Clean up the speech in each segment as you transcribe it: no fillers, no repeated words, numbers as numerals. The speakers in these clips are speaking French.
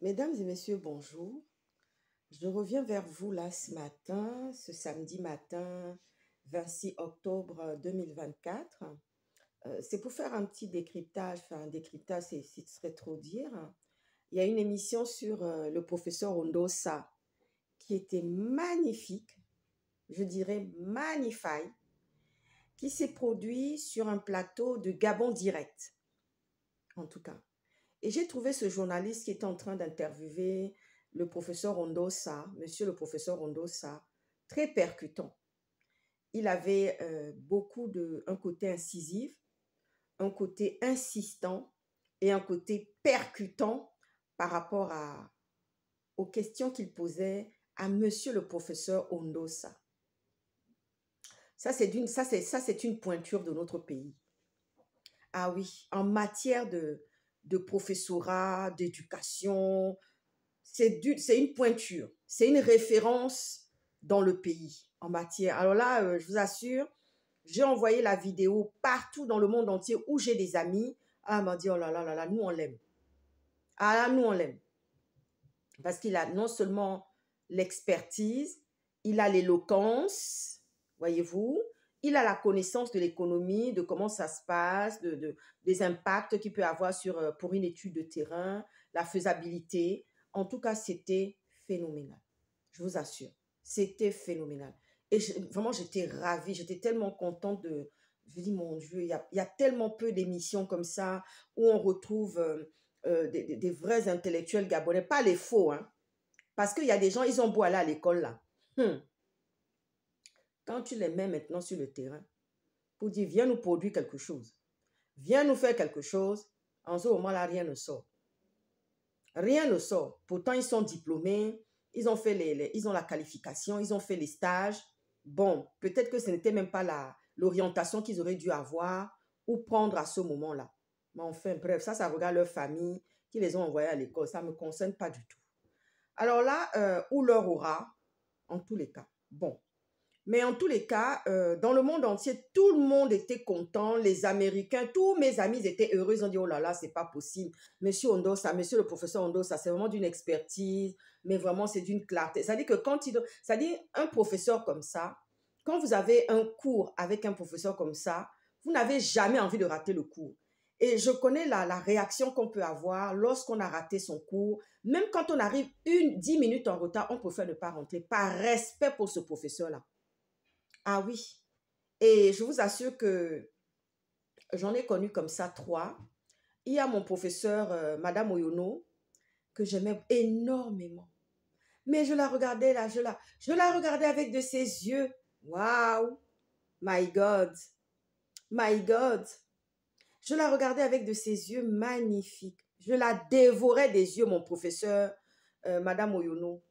Mesdames et messieurs, bonjour. Je reviens vers vous là ce matin, ce samedi matin 26 octobre 2024. C'est pour faire un petit décryptage, enfin un décryptage, ce serait trop dire. Il y a une émission sur le professeur Ondosa qui était magnifique, je dirais magnifique, qui s'est produit sur un plateau de Gabon Direct, en tout cas. Et j'ai trouvé ce journaliste qui était en train d'interviewer le professeur Ondosa, monsieur le professeur Ondosa, très percutant. Il avait un côté incisif, un côté insistant et un côté percutant par rapport aux questions qu'il posait à monsieur le professeur Ondosa. Ça, c'est une pointure de notre pays. Ah oui, en matière de professorat, d'éducation, c'est une pointure, c'est une référence dans le pays en matière. Alors là, je vous assure, j'ai envoyé la vidéo partout dans le monde entier où j'ai des amis. Ah, elle m'a dit, oh là là là là, nous on l'aime. Ah là, nous on l'aime. Parce qu'il a non seulement l'expertise, il a l'éloquence, voyez-vous, il a la connaissance de l'économie, de comment ça se passe, des impacts qu'il peut avoir pour une étude de terrain, la faisabilité. En tout cas, c'était phénoménal. Je vous assure, c'était phénoménal. Et vraiment, j'étais ravie, j'étais tellement contente de... Je dis, mon Dieu, il y a tellement peu d'émissions comme ça où on retrouve des vrais intellectuels gabonais, pas les faux, hein. Parce qu'il y a des gens, ils ont beau aller à l'école là. Quand tu les mets maintenant sur le terrain, pour dire, viens nous produire quelque chose, viens nous faire quelque chose, en ce moment-là, rien ne sort. Rien ne sort. Pourtant, ils sont diplômés, ils ont fait ils ont la qualification, ils ont fait les stages. Bon, peut-être que ce n'était même pas l'orientation qu'ils auraient dû avoir ou prendre à ce moment-là. Mais enfin, bref, ça regarde leur famille qui les ont envoyés à l'école. Ça ne me concerne pas du tout. Alors là, où leur aura, en tous les cas. Bon. Mais en tous les cas, dans le monde entier, tout le monde était content. Les Américains, tous mes amis étaient heureux. Ils ont dit, oh là là, c'est pas possible. Monsieur Ondosa, monsieur le professeur Ondosa, c'est vraiment d'une expertise, mais vraiment, c'est d'une clarté. C'est-à-dire que c'est-à-dire un professeur comme ça, quand vous avez un cours avec un professeur comme ça, vous n'avez jamais envie de rater le cours. Et je connais la réaction qu'on peut avoir lorsqu'on a raté son cours. Même quand on arrive 10 minutes en retard, on préfère ne pas rentrer par respect pour ce professeur-là. Ah oui. Et je vous assure que j'en ai connu comme ça 3. Il y a mon professeur, Madame Oyono, que j'aimais énormément. Mais je la regardais là, je la regardais avec de ses yeux. Waouh! My God! My God! Je la regardais avec de ses yeux magnifiques. Je la dévorais des yeux, mon professeur, Madame Oyono.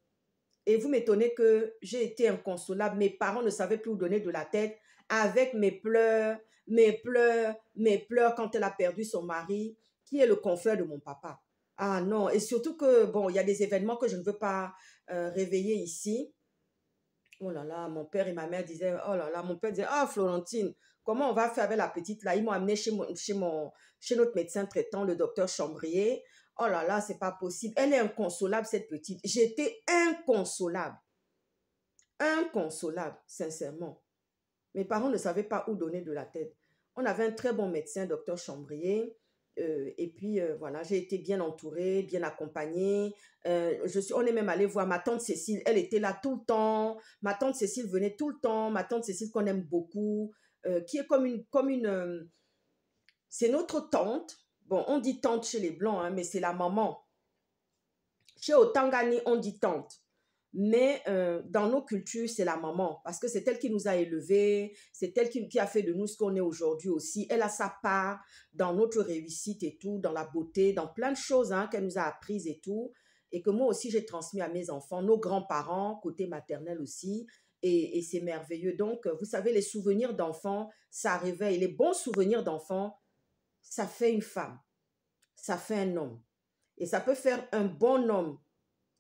Et vous m'étonnez que j'ai été inconsolable. Mes parents ne savaient plus où donner de la tête avec mes pleurs quand elle a perdu son mari, qui est le confrère de mon papa. Ah non, et surtout que, bon, il y a des événements que je ne veux pas réveiller ici. Oh là là, mon père et ma mère disaient, oh là là, mon père disait, ah Florentine, comment on va faire avec la petite là? Ils m'ont amené chez notre médecin traitant, le docteur Chambrier. Oh là là, c'est pas possible. Elle est inconsolable, cette petite. J'étais inconsolable. Inconsolable, sincèrement. Mes parents ne savaient pas où donner de la tête. On avait un très bon médecin, docteur Chambrier. Et puis, voilà, j'ai été bien entourée, bien accompagnée. On est même allé voir ma tante Cécile. Elle était là tout le temps. Ma tante Cécile venait tout le temps. Ma tante Cécile qu'on aime beaucoup, qui est c'est notre tante. Bon, on dit tante chez les Blancs, hein, mais c'est la maman. Chez Otangani, on dit tante. Mais dans nos cultures, c'est la maman. Parce que c'est elle qui nous a élevés. C'est elle qui a fait de nous ce qu'on est aujourd'hui aussi. Elle a sa part dans notre réussite et tout, dans la beauté, dans plein de choses hein, qu'elle nous a apprises et tout. Et que moi aussi, j'ai transmis à mes enfants, nos grands-parents, côté maternel aussi. Et c'est merveilleux. Donc, vous savez, les souvenirs d'enfants, ça réveille. Les bons souvenirs d'enfants, ça fait une femme. Ça fait un homme. Et ça peut faire un bon homme,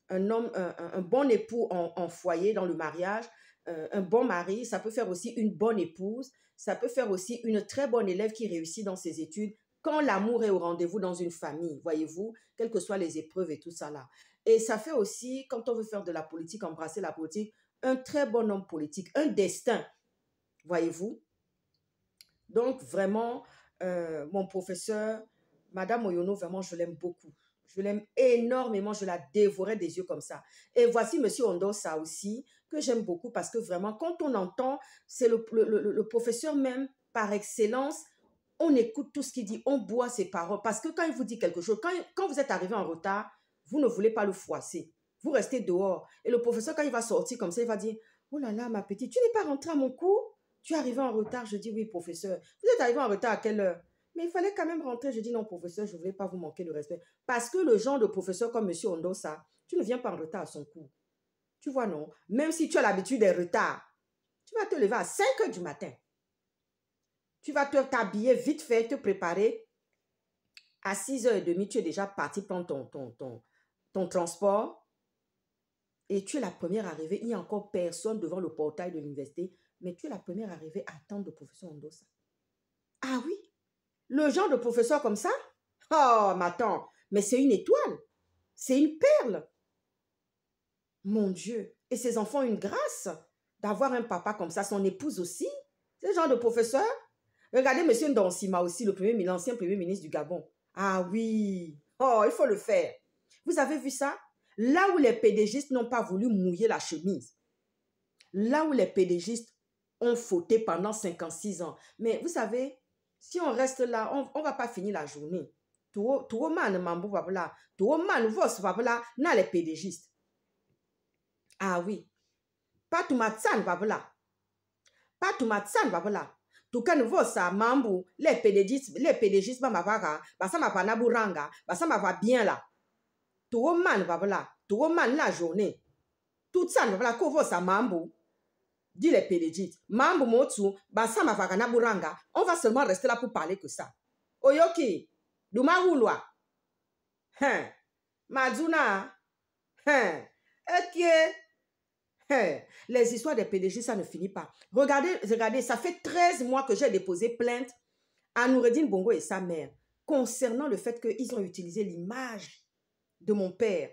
un bon époux en foyer, dans le mariage, un bon mari, ça peut faire aussi une bonne épouse, ça peut faire aussi une très bonne élève qui réussit dans ses études quand l'amour est au rendez-vous dans une famille, voyez-vous, quelles que soient les épreuves et tout ça là. Et ça fait aussi, quand on veut faire de la politique, embrasser la politique, un très bon homme politique, un destin, voyez-vous. Donc, vraiment, mon professeur, Madame Oyono, vraiment, je l'aime beaucoup. Je l'aime énormément, je la dévorais des yeux comme ça. Et voici Monsieur Ondosa aussi, que j'aime beaucoup parce que vraiment, quand on entend, c'est le professeur même par excellence, on écoute tout ce qu'il dit, on boit ses paroles. Parce que quand il vous dit quelque chose, quand vous êtes arrivé en retard, vous ne voulez pas le froisser. Vous restez dehors. Et le professeur, quand il va sortir comme ça, il va dire, oh là là, ma petite, tu n'es pas rentrée à mon cours? Tu es arrivé en retard? Je dis, oui, professeur. Vous êtes arrivé en retard à quelle heure? Mais il fallait quand même rentrer. Je dis, non, professeur, je ne voulais pas vous manquer de respect. Parce que le genre de professeur comme M. Ondosa, tu ne viens pas en retard à son cours. Tu vois, non? Même si tu as l'habitude des retards, tu vas te lever à 5 heures du matin. Tu vas t'habiller vite fait, te préparer. À 6h30, tu es déjà parti prendre ton transport. Et tu es la première arrivée. Il n'y a encore personne devant le portail de l'université. Mais tu es la première arrivée à attendre le professeur Ondosa. Ah oui? Le genre de professeur comme ça? Oh, mais attends, mais c'est une étoile. C'est une perle. Mon Dieu. Et ses enfants ont une grâce d'avoir un papa comme ça, son épouse aussi. Ce genre de professeur. Regardez M. Ndonsima aussi, l'ancien premier ministre du Gabon. Ah oui. Oh, il faut le faire. Vous avez vu ça? Là où les pédégistes n'ont pas voulu mouiller la chemise. Là où les pédégistes ont fauté pendant 56 ans. Mais vous savez, si on reste là, on ne va pas finir la journée. Tout le monde les pédégistes. Ah oui. Pas tout matsan babla. Pas tout matsan babla. Tout cas nouveau ça mambu les pédégistes ba mavara ba ça m'a pas naburanga ba ça m'a va bien là. Tout le monde babla. Tout le monde la journée. Tout ça babla ko vo ça mambu. Dit les pédégistes. Mambu motu ba ça m'a va naburanga. On va seulement rester là pour parler que ça. Oyoki. Duma wulwa. Hein. Maduna. Hein. Ok. Les histoires des PDG, ça ne finit pas. Regardez, ça fait 13 mois que j'ai déposé plainte à Noureddine Bongo et sa mère concernant le fait qu'ils ont utilisé l'image de mon père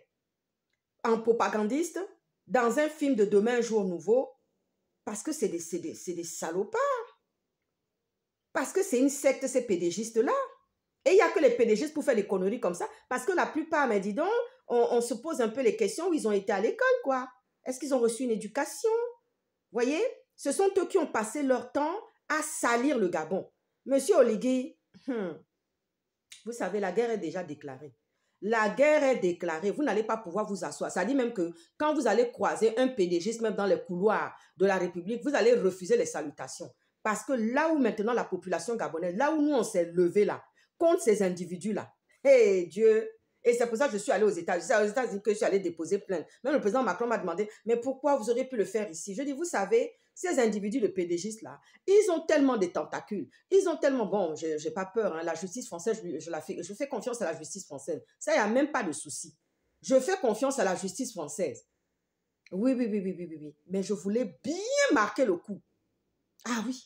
en propagandiste dans un film de Demain, un jour nouveau, parce que c'est des salopards. Parce que c'est une secte, ces pédégistes-là. Et il n'y a que les pédégistes pour faire des conneries comme ça, parce que la plupart, mais dis donc, on se pose un peu les questions où ils ont été à l'école, quoi. Est-ce qu'ils ont reçu une éducation? Voyez, ce sont eux qui ont passé leur temps à salir le Gabon. Monsieur Oligui, vous savez, la guerre est déjà déclarée. La guerre est déclarée. Vous n'allez pas pouvoir vous asseoir. Ça dit même que quand vous allez croiser un pédégiste, même dans les couloirs de la République, vous allez refuser les salutations. Parce que là où maintenant la population gabonaise, là où nous on s'est levé là, contre ces individus-là, hé Dieu! Et c'est pour ça que je suis allée aux États-Unis. C'est aux États-Unis que je suis allée déposer plainte. Même le président Macron m'a demandé, mais pourquoi vous auriez pu le faire ici? Je dis, vous savez, ces individus de pédégistes-là, ils ont tellement de tentacules. Ils ont tellement, bon, je n'ai pas peur, hein, la justice française, je fais confiance à la justice française. Ça, il n'y a même pas de souci. Je fais confiance à la justice française. Oui. Mais je voulais bien marquer le coup. Ah oui.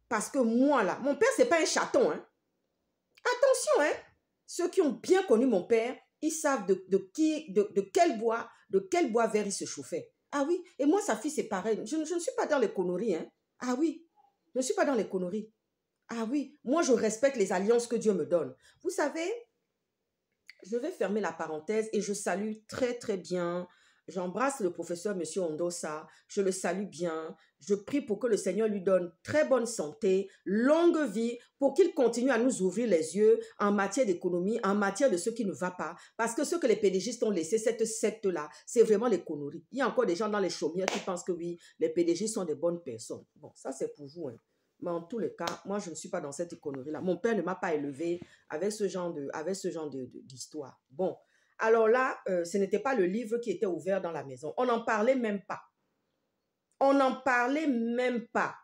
Parce que moi, là, mon père, ce n'est pas un chaton, hein. Attention, hein. Ceux qui ont bien connu mon père, ils savent de quel bois vert il se chauffait. Ah oui, et moi, sa fille, c'est pareil. Je ne suis pas dans les conneries, hein. Ah oui, je ne suis pas dans les conneries. Ah oui, moi, je respecte les alliances que Dieu me donne. Vous savez, je vais fermer la parenthèse et je salue très, très bien. J'embrasse le professeur M. Ondosa, je le salue bien. Je prie pour que le Seigneur lui donne très bonne santé, longue vie, pour qu'il continue à nous ouvrir les yeux en matière d'économie, en matière de ce qui ne va pas. Parce que ce que les pédégistes ont laissé, cette secte-là, c'est vraiment les conneries. Il y a encore des gens dans les chaumières qui pensent que oui, les pédégistes sont des bonnes personnes. Bon, ça c'est pour vous, hein. Mais en tous les cas, moi, je ne suis pas dans cette connerie-là. Mon père ne m'a pas élevé avec ce genre d'histoire. Bon, alors là, ce n'était pas le livre qui était ouvert dans la maison. On n'en parlait même pas. On n'en parlait même pas.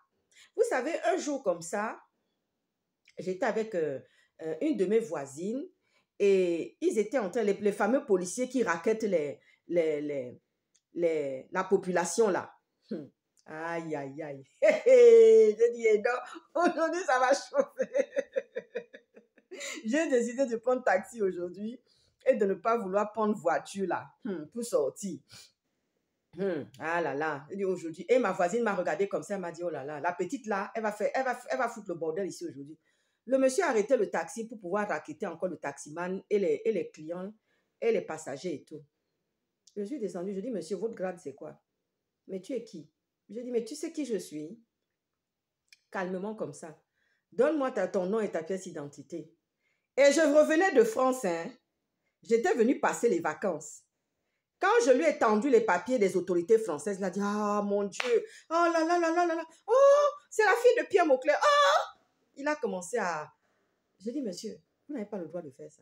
Vous savez, un jour comme ça, j'étais avec une de mes voisines et ils étaient en train, les fameux policiers qui raquettent la population là. Aïe. Je dis, non, aujourd'hui ça va chauffer. J'ai décidé de prendre taxi aujourd'hui et de ne pas vouloir prendre voiture là pour sortir. Ah là là, aujourd'hui. Et ma voisine m'a regardé comme ça, elle m'a dit, oh là là, la petite là, elle va foutre le bordel ici aujourd'hui. Le monsieur a arrêté le taxi pour pouvoir raqueter encore le taximan et les clients et les passagers et tout. Je suis descendue, je dis, monsieur, votre grade c'est quoi? Mais tu es qui? Je dis, mais tu sais qui je suis? Calmement comme ça. Donne-moi ton nom et ta pièce d'identité. Et je revenais de France, hein. J'étais venue passer les vacances. Quand je lui ai tendu les papiers des autorités françaises, il a dit, ah mon Dieu, oh là là là là là là, oh, c'est la fille de Pierre Mauclerc, oh! Il a commencé à... Je dis, monsieur, vous n'avez pas le droit de faire ça.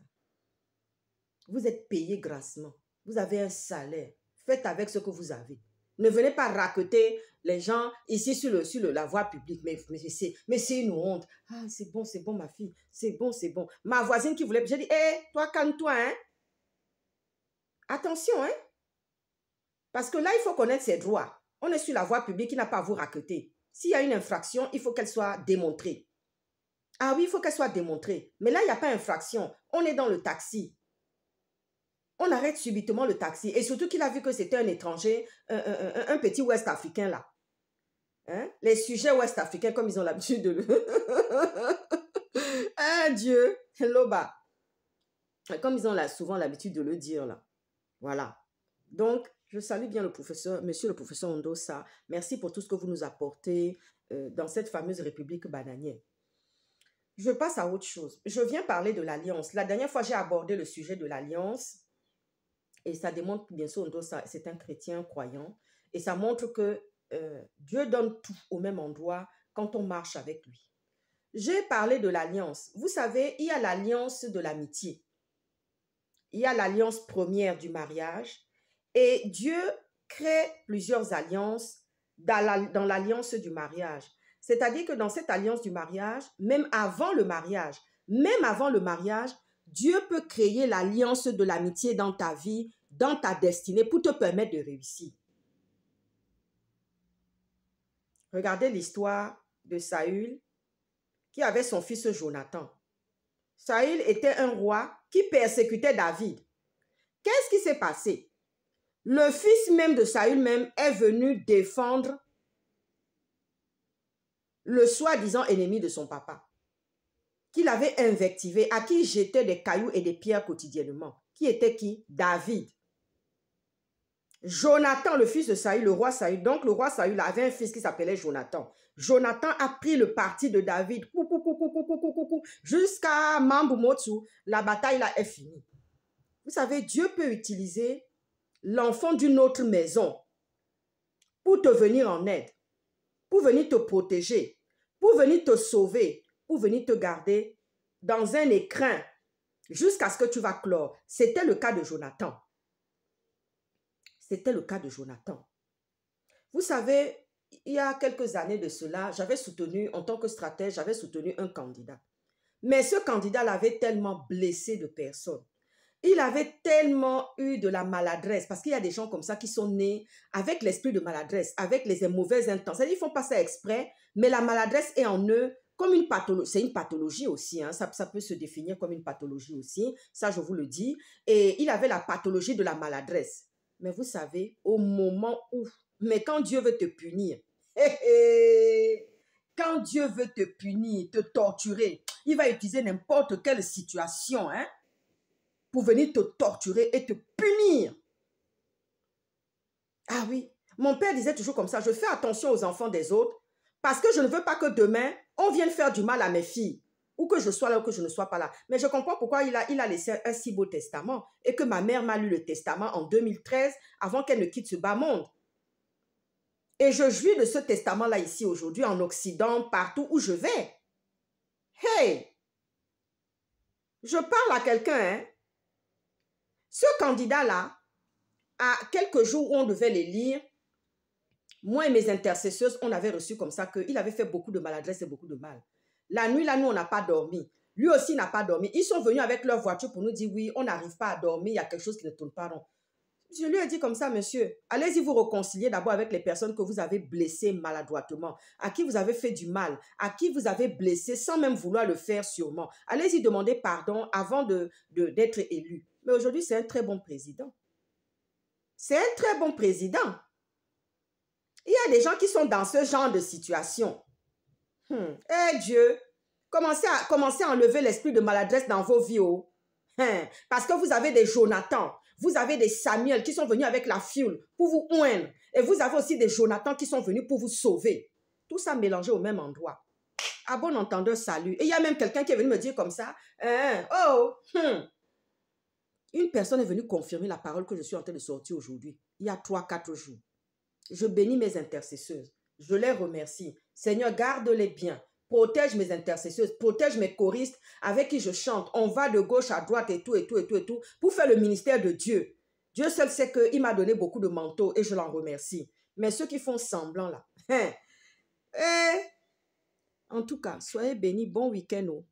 Vous êtes payé grassement. Vous avez un salaire. Faites avec ce que vous avez. Ne venez pas raqueter les gens ici sur la voie publique. Mais c'est une honte. Ah, c'est bon, ma fille. C'est bon. Ma voisine qui voulait... J'ai dit, hé, toi, calme-toi, hein. Attention, hein. Parce que là, il faut connaître ses droits. On est sur la voie publique, il n'a pas à vous raqueter. S'il y a une infraction, il faut qu'elle soit démontrée. Ah oui, il faut qu'elle soit démontrée. Mais là, il n'y a pas d'infraction. On est dans le taxi. On arrête subitement le taxi. Et surtout qu'il a vu que c'était un étranger, un petit ouest-africain là. Hein? Les sujets ouest-africains, comme ils ont l'habitude de le... Ah Dieu, Loba. Comme ils ont souvent l'habitude de le dire là. Voilà. Donc, je salue bien le professeur, monsieur le professeur Ondossa. Merci pour tout ce que vous nous apportez dans cette fameuse république bananière. Je passe à autre chose. Je viens parler de l'alliance. La dernière fois, j'ai abordé le sujet de l'alliance. Et ça démontre, bien sûr, Ondossa, c'est un chrétien croyant. Et ça montre que Dieu donne tout au même endroit quand on marche avec lui. J'ai parlé de l'alliance. Vous savez, il y a l'alliance de l'amitié. Il y a l'alliance première du mariage. Et Dieu crée plusieurs alliances dans l'alliance du mariage. C'est-à-dire que dans cette alliance du mariage, même avant le mariage, Dieu peut créer l'alliance de l'amitié dans ta vie, dans ta destinée, pour te permettre de réussir. Regardez l'histoire de Saül, qui avait son fils Jonathan. Saül était un roi qui persécutait David. Qu'est-ce qui s'est passé? Le fils même de Saül même est venu défendre le soi-disant ennemi de son papa, qu'il avait invectivé, à qui il jetait des cailloux et des pierres quotidiennement. Qui était qui? David. Jonathan, le fils de Saül, le roi Saül. Donc le roi Saül avait un fils qui s'appelait Jonathan. Jonathan a pris le parti de David. Jusqu'à Mamboumotsu, la bataille là est finie. Vous savez, Dieu peut utiliser l'enfant d'une autre maison pour te venir en aide, pour venir te protéger, pour venir te sauver, pour venir te garder dans un écrin jusqu'à ce que tu vas clore. C'était le cas de Jonathan. C'était le cas de Jonathan. Vous savez, il y a quelques années de cela, j'avais soutenu, en tant que stratège, j'avais soutenu un candidat. Mais ce candidat l'avait tellement blessé de personnes. Il avait tellement eu de la maladresse, parce qu'il y a des gens comme ça qui sont nés avec l'esprit de maladresse, avec les mauvaises intentions. Ils ne font pas ça exprès, mais la maladresse est en eux comme une pathologie. C'est une pathologie aussi, hein. Ça peut se définir comme une pathologie aussi, ça je vous le dis. Et il avait la pathologie de la maladresse. Mais vous savez, au moment où, mais quand Dieu veut te punir, quand Dieu veut te punir, te torturer, il va utiliser n'importe quelle situation, hein, pour venir te torturer et te punir. Ah oui, mon père disait toujours comme ça, je fais attention aux enfants des autres parce que je ne veux pas que demain, on vienne faire du mal à mes filles, ou que je sois là ou que je ne sois pas là. Mais je comprends pourquoi il a laissé un si beau testament et que ma mère m'a lu le testament en 2013 avant qu'elle ne quitte ce bas monde. Et je jouis de ce testament-là ici aujourd'hui en Occident, partout où je vais. Hey! Je parle à quelqu'un, hein? Ce candidat-là, à quelques jours où on devait les lire, moi et mes intercesseuses, on avait reçu comme ça qu'il avait fait beaucoup de maladresse et beaucoup de mal. La nuit, là, nous, on n'a pas dormi. Lui aussi n'a pas dormi. Ils sont venus avec leur voiture pour nous dire, oui, on n'arrive pas à dormir, il y a quelque chose qui ne tourne pas rond. Je lui ai dit comme ça, monsieur, allez-y vous réconcilier d'abord avec les personnes que vous avez blessées maladroitement, à qui vous avez fait du mal, à qui vous avez blessé sans même vouloir le faire sûrement. Allez-y demander pardon avant d'être élu. Mais aujourd'hui, c'est un très bon président. C'est un très bon président. Il y a des gens qui sont dans ce genre de situation. Eh Dieu, commencez à enlever l'esprit de maladresse dans vos vies. Oh. Parce que vous avez des Jonathan, vous avez des Samuel qui sont venus avec la fiole pour vous oindre. Et vous avez aussi des Jonathan qui sont venus pour vous sauver. Tout ça mélangé au même endroit. À bon entendeur, salut. Et il y a même quelqu'un qui est venu me dire comme ça. Une personne est venue confirmer la parole que je suis en train de sortir aujourd'hui. Il y a 3-4 jours. Je bénis mes intercesseuses. Je les remercie. Seigneur, garde-les bien. Protège mes intercesseuses, protège mes choristes avec qui je chante. On va de gauche à droite et tout, pour faire le ministère de Dieu. Dieu seul sait qu'il m'a donné beaucoup de manteaux et je l'en remercie. Mais ceux qui font semblant là, en tout cas, soyez bénis, bon week-end.